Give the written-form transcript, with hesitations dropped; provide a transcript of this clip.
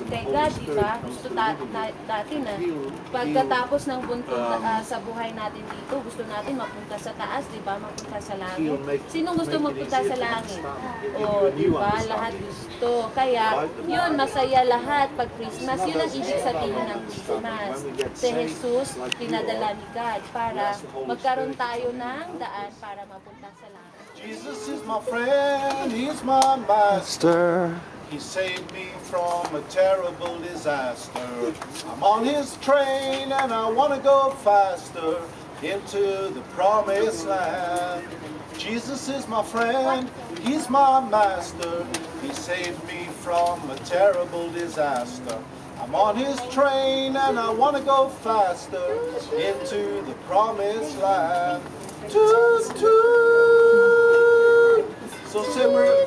kay God, di ba? Gusto natin na pagkatapos ng buntong sa buhay natin dito, gusto natin mapunta sa taas, di ba? Mapunta sa langit. Sinong gusto magpunta sa langit? O, di ba? Lahat gusto. Kaya, yun, masaya lahat pag Christmas. Yun ang ibig sabihin ng Christmas. Si Jesus, pinadala ni God para magkaroon tayo ng daan para mapunta sa langit. Jesus is my friend, He's my master. He saved me from a terrible disaster. I'm on His train and I want to go faster into the promised land. Jesus is my friend, He's my master. He saved me from a terrible disaster. I'm on His train and I want to go faster into the promised land. Toot, toot. So say we're